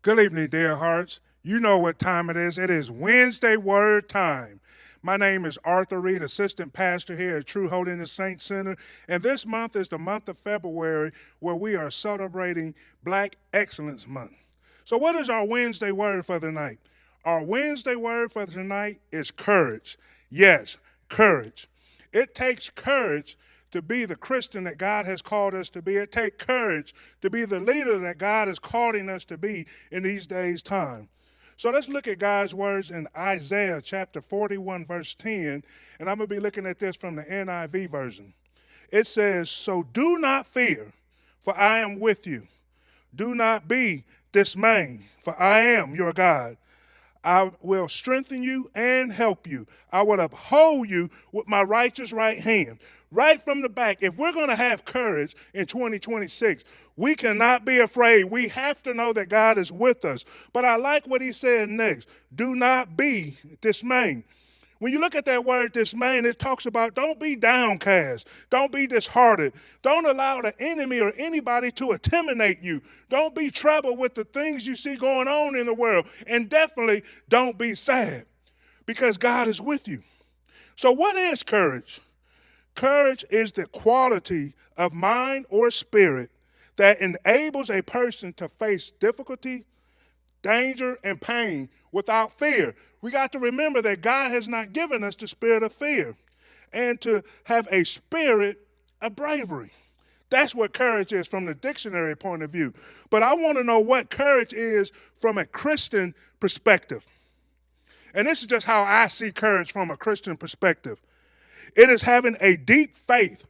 Good evening, dear hearts. You know what time it is. It is Wednesday Word Time. My name is Arthur Reid, Assistant Pastor here at True Holiness Saint Center. And this month is the month of February where we are celebrating Black Excellence Month. So what is our Wednesday word for the night? Our Wednesday word for tonight is courage. Yes, courage. It takes courage to be the Christian that God has called us to be. It takes courage to be the leader that God is calling us to be in these days' time. So let's look at God's words in Isaiah chapter 41, verse 10, and I'm going to be looking at this from the NIV version. It says, "So do not fear, for I am with you. Do not be dismayed, for I am your God. I will strengthen you and help you. I will uphold you with my righteous right hand." Right from the back, if we're going to have courage in 2026, we cannot be afraid. We have to know that God is with us. But I like what he said next. Do not be dismayed. When you look at that word dismayed, it talks about don't be downcast. Don't be disheartened. Don't allow the enemy or anybody to intimidate you. Don't be troubled with the things you see going on in the world. And definitely don't be sad because God is with you. So what is courage? Courage is the quality of mind or spirit that enables a person to face difficulty, danger, and pain without fear. We got to remember that God has not given us the spirit of fear and to have a spirit of bravery. That's what courage is from the dictionary point of view. But I want to know what courage is from a Christian perspective. And this is just how I see courage from a Christian perspective. It is having a deep faith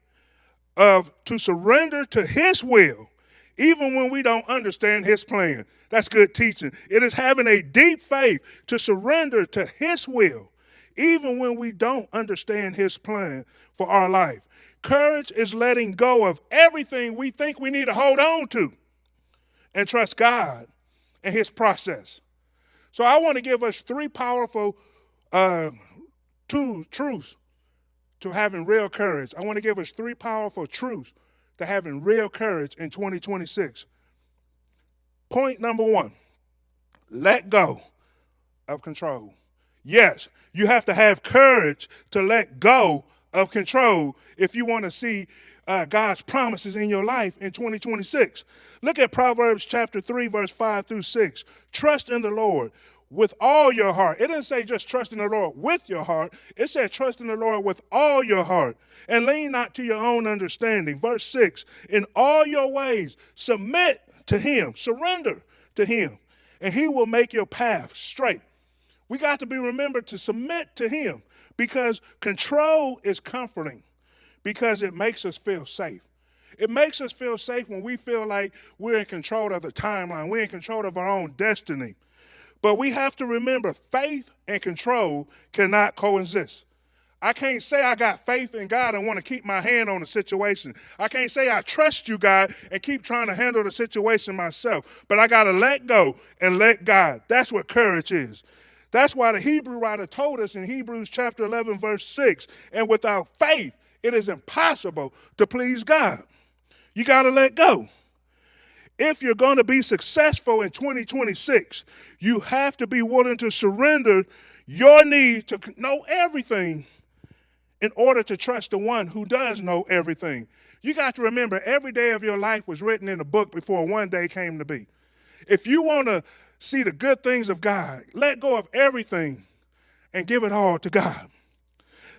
to surrender to his will, even when we don't understand his plan. That's good teaching. It is having a deep faith to surrender to his will, even when we don't understand his plan for our life. Courage is letting go of everything we think we need to hold on to and trust God and his process. So I want to give us three powerful truths to having real courage. I want to give us three powerful truths to having real courage in 2026. Point number one, let go of control. Yes, you have to have courage to let go of control if you want to see God's promises in your life in 2026. Look at Proverbs chapter 3, verse 5 through 6. Trust in the Lord with all your heart. It didn't say just trust in the Lord with your heart. It said trust in the Lord with all your heart and lean not to your own understanding. Verse 6, in all your ways, submit to him, surrender to him, and he will make your path straight. We got to be remembered to submit to him because control is comforting because it makes us feel safe. It makes us feel safe when we feel like we're in control of the timeline. We're in control of our own destiny. But we have to remember faith and control cannot coexist. I can't say I got faith in God and want to keep my hand on the situation. I can't say I trust you, God, and keep trying to handle the situation myself. But I got to let go and let God. That's what courage is. That's why the Hebrew writer told us in Hebrews chapter 11, verse 6, and without faith, it is impossible to please God. You got to let go. If you're going to be successful in 2026, you have to be willing to surrender your need to know everything in order to trust the one who does know everything. You got to remember every day of your life was written in a book before one day came to be. If you want to see the good things of God, let go of everything and give it all to God.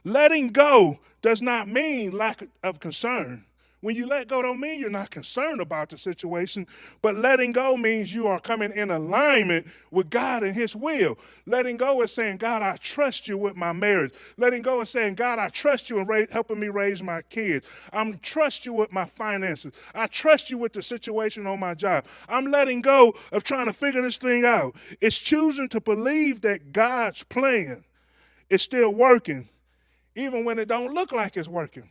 Letting go does not mean lack of concern. When you let go, don't mean you're not concerned about the situation, but letting go means you are coming in alignment with God and his will. Letting go is saying, God, I trust you with my marriage. Letting go is saying, God, I trust you in helping me raise my kids. I trust you with my finances. I trust you with the situation on my job. I'm letting go of trying to figure this thing out. It's choosing to believe that God's plan is still working, even when it don't look like it's working.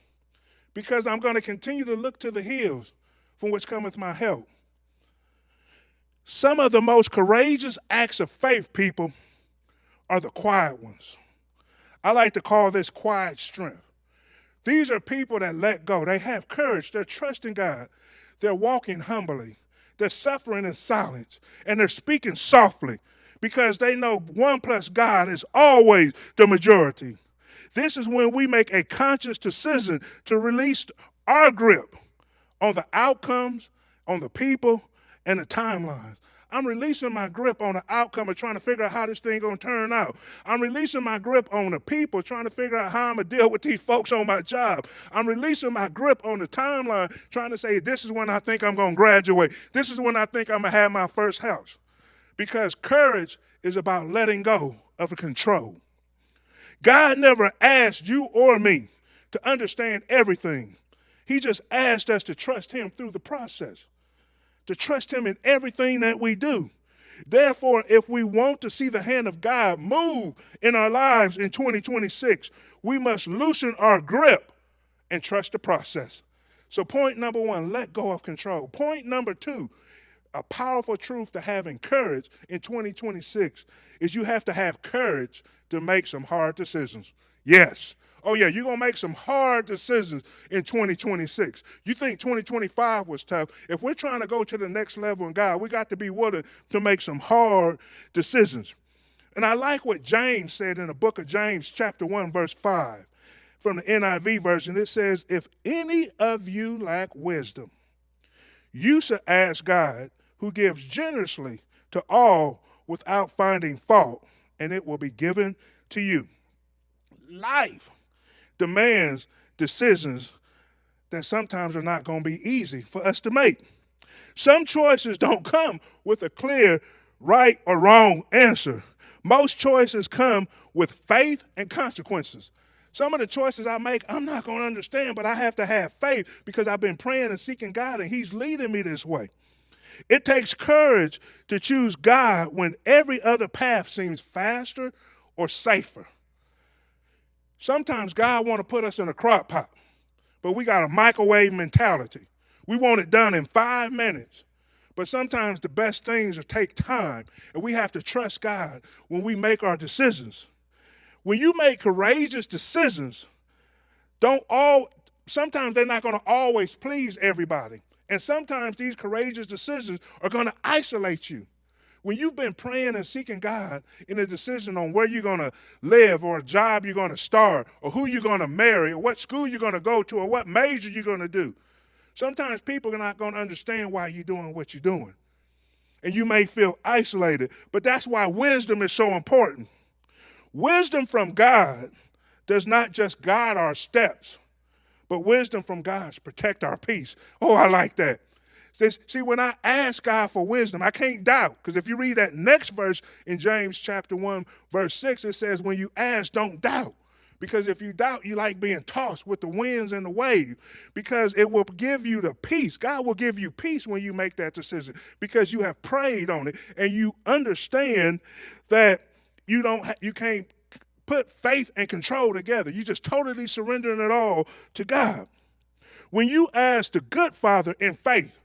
Because I'm going to continue to look to the hills from which cometh my help. Some of the most courageous acts of faith, people, are the quiet ones. I like to call this quiet strength. These are people that let go. They have courage. They're trusting God. They're walking humbly. They're suffering in silence, and they're speaking softly because they know 1 plus God is always the majority. This is when we make a conscious decision to release our grip on the outcomes, on the people, and the timelines. I'm releasing my grip on the outcome of trying to figure out how this thing going to turn out. I'm releasing my grip on the people, trying to figure out how I'm going to deal with these folks on my job. I'm releasing my grip on the timeline, trying to say, this is when I think I'm going to graduate. This is when I think I'm going to have my first house. Because courage is about letting go of control. God never asked you or me to understand everything. He just asked us to trust him through the process, to trust him in everything that we do. Therefore, if we want to see the hand of God move in our lives in 2026, we must loosen our grip and trust the process. So point number 1, let go of control. Point number 2, a powerful truth to having courage in 2026 is you have to have courage to make some hard decisions. Yes. Oh, yeah, you're going to make some hard decisions in 2026. You think 2025 was tough. If we're trying to go to the next level in God, we got to be willing to make some hard decisions. And I like what James said in the book of James, chapter 1, verse 5. From the NIV version, it says, if any of you lack wisdom, you should ask God, who gives generously to all without finding fault, and it will be given to you. Life demands decisions that sometimes are not going to be easy for us to make. Some choices don't come with a clear right or wrong answer. Most choices come with faith and consequences. Some of the choices I make, I'm not going to understand, but I have to have faith because I've been praying and seeking God, and he's leading me this way. It takes courage to choose God when every other path seems faster or safer. Sometimes God wants to put us in a crock pot, but we got a microwave mentality. We want it done in 5 minutes. But sometimes the best things take time, and we have to trust God when we make our decisions. When you make courageous decisions, sometimes they're not going to always please everybody. And sometimes these courageous decisions are going to isolate you. When you've been praying and seeking God in a decision on where you're going to live or a job you're going to start or who you're going to marry or what school you're going to go to or what major you're going to do, sometimes people are not going to understand why you're doing what you're doing. And you may feel isolated, but that's why wisdom is so important. Wisdom from God does not just guide our steps, but wisdom from God protect our peace. Oh, I like that. See, when I ask God for wisdom, I can't doubt. Because if you read that next verse in James chapter 1, verse 6, it says, when you ask, don't doubt. Because if you doubt, you like being tossed with the winds and the wave. Because it will give you the peace. God will give you peace when you make that decision. Because you have prayed on it. And you understand that you can't put faith and control together. You just totally surrendering it all to God. When you ask the good Father in faith,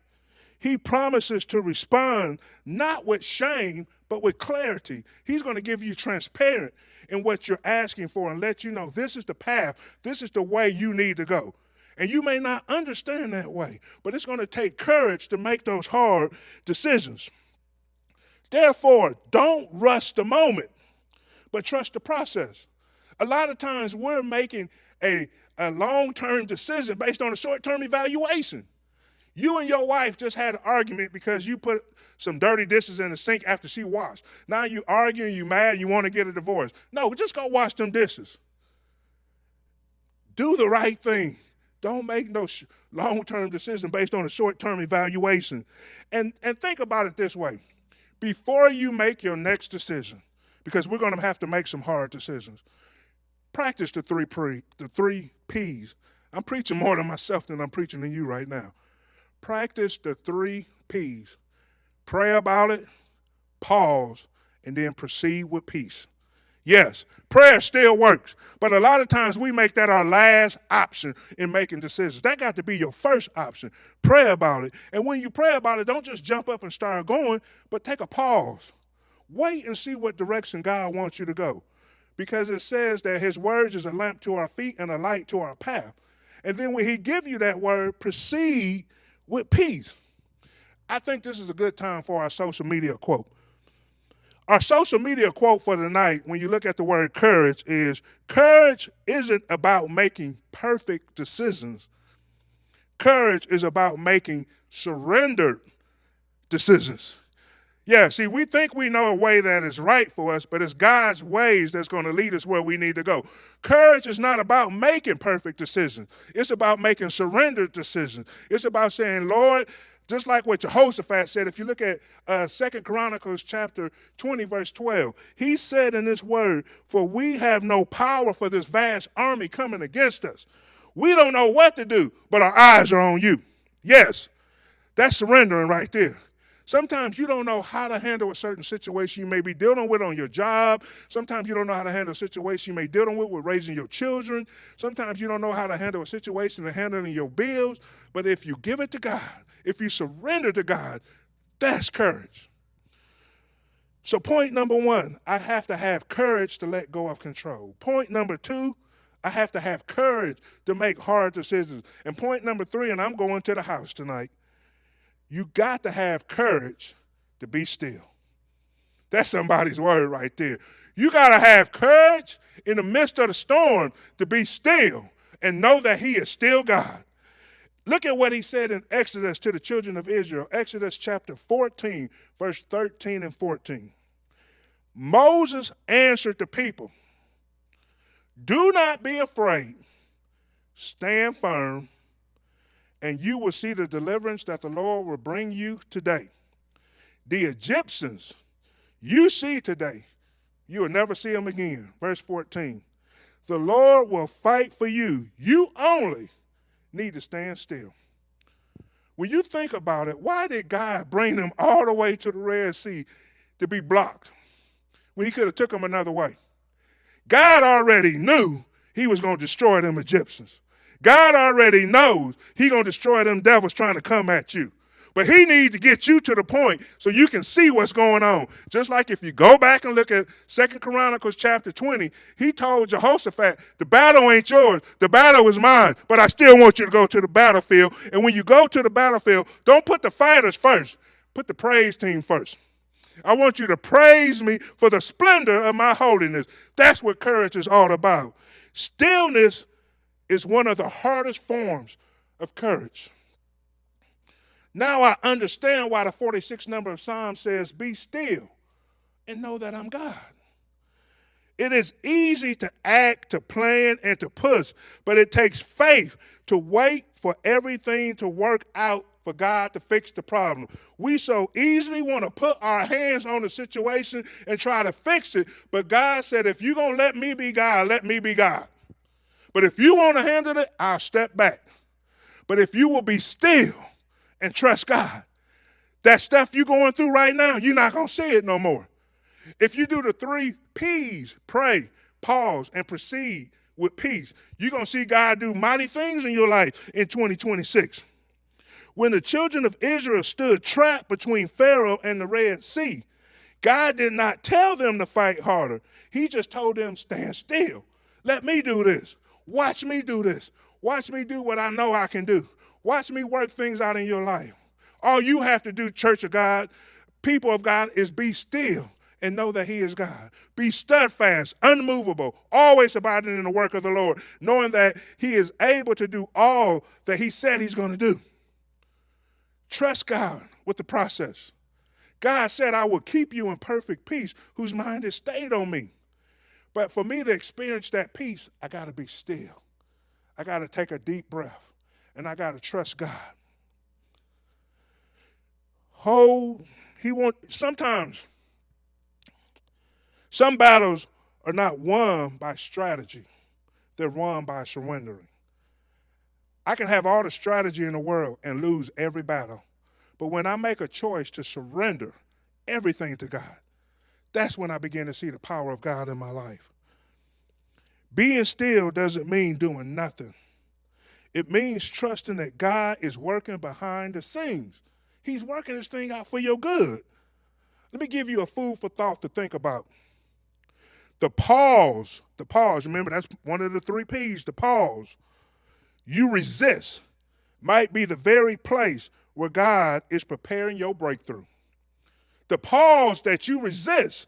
he promises to respond not with shame, but with clarity. He's going to give you transparent in what you're asking for and let you know this is the path, this is the way you need to go. And you may not understand that way, but it's going to take courage to make those hard decisions. Therefore, don't rush the moment, but trust the process. A lot of times we're making a long-term decision based on a short-term evaluation. You and your wife just had an argument because you put some dirty dishes in the sink after she washed. Now you arguing, you mad, you want to get a divorce. No, just go wash them dishes. Do the right thing. Don't make no long-term decision based on a short-term evaluation. And think about it this way. Before you make your next decision, because we're going to have to make some hard decisions, practice the three P's. I'm preaching more to myself than I'm preaching to you right now. Practice the 3 P's. Pray about it, pause, and then proceed with peace. Yes, prayer still works, but a lot of times we make that our last option in making decisions. That got to be your first option. Pray about it. And when you pray about it, don't just jump up and start going, but take a pause. Wait and see what direction God wants you to go. Because it says that his words is a lamp to our feet and a light to our path. And then when he give you that word, proceed with peace. I think this is a good time for our social media quote. Our social media quote for tonight, when you look at the word courage, is courage isn't about making perfect decisions. Courage is about making surrendered decisions. Yeah, see, we think we know a way that is right for us, but it's God's ways that's going to lead us where we need to go. Courage is not about making perfect decisions. It's about making surrendered decisions. It's about saying, Lord, just like what Jehoshaphat said, if you look at 2 Chronicles chapter 20, verse 12, he said in this word, for we have no power for this vast army coming against us. We don't know what to do, but our eyes are on you. Yes, that's surrendering right there. Sometimes you don't know how to handle a certain situation you may be dealing with on your job. Sometimes you don't know how to handle a situation you may be dealing with raising your children. Sometimes you don't know how to handle a situation and handling your bills. But if you give it to God, if you surrender to God, that's courage. So point number one, I have to have courage to let go of control. Point number two, I have to have courage to make hard decisions. And point number three, and I'm going to the house tonight, you got to have courage to be still. That's somebody's word right there. You got to have courage in the midst of the storm to be still and know that he is still God. Look at what he said in Exodus to the children of Israel, Exodus chapter 14, verse 13 and 14. Moses answered the people, do not be afraid, stand firm, and you will see the deliverance that the Lord will bring you today. The Egyptians you see today, you will never see them again. Verse 14, the Lord will fight for you. You only need to stand still. When you think about it, why did God bring them all the way to the Red Sea to be blocked when he could have took them another way? God already knew he was going to destroy them Egyptians. God already knows he's going to destroy them devils trying to come at you. But he needs to get you to the point so you can see what's going on. Just like if you go back and look at 2 Chronicles chapter 20, he told Jehoshaphat, the battle ain't yours, the battle is mine, but I still want you to go to the battlefield. And when you go to the battlefield, don't put the fighters first, put the praise team first. I want you to praise me for the splendor of my holiness. That's what courage is all about. Stillness is one of the hardest forms of courage. Now I understand why the 46th number of Psalms says, be still and know that I'm God. It is easy to act, to plan, and to push, but it takes faith to wait for everything to work out for God to fix the problem. We so easily want to put our hands on the situation and try to fix it, but God said, if you're going to let me be God, let me be God. But if you want to handle it, I'll step back. But if you will be still and trust God, that stuff you're going through right now, you're not going to see it no more. If you do the 3 P's, pray, pause, and proceed with peace, you're going to see God do mighty things in your life in 2026. When the children of Israel stood trapped between Pharaoh and the Red Sea, God did not tell them to fight harder. He just told them, stand still. Let me do this. Watch me do this. Watch me do what I know I can do. Watch me work things out in your life. All you have to do, church of God, people of God, is be still and know that he is God. Be steadfast, unmovable, always abiding in the work of the Lord, knowing that he is able to do all that he said he's going to do. Trust God with the process. God said, I will keep you in perfect peace, whose mind is stayed on me. But for me to experience that peace, I got to be still. I got to take a deep breath, and I got to trust God. Sometimes some battles are not won by strategy. They're won by surrendering. I can have all the strategy in the world and lose every battle. But when I make a choice to surrender everything to God, that's when I begin to see the power of God in my life. Being still doesn't mean doing nothing. It means trusting that God is working behind the scenes. He's working this thing out for your good. Let me give you a food for thought to think about. The pause, remember that's one of the 3 P's, the pause. You resist might be the very place where God is preparing your breakthrough. The pause that you resist,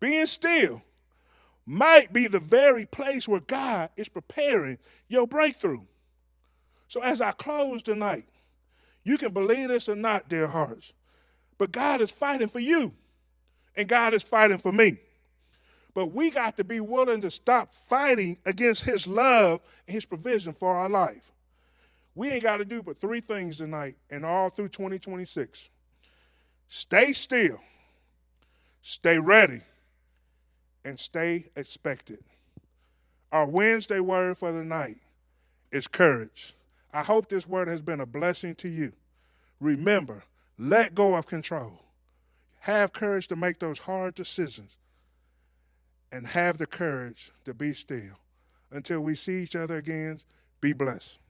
being still, might be the very place where God is preparing your breakthrough. So as I close tonight, you can believe this or not, dear hearts, but God is fighting for you, and God is fighting for me. But we got to be willing to stop fighting against his love and his provision for our life. We ain't got to do but three things tonight and all through 2026. Stay still, stay ready, and stay expected. Our Wednesday word for the night is courage. I hope this word has been a blessing to you. Remember, let go of control. Have courage to make those hard decisions. And have the courage to be still. Until we see each other again, be blessed.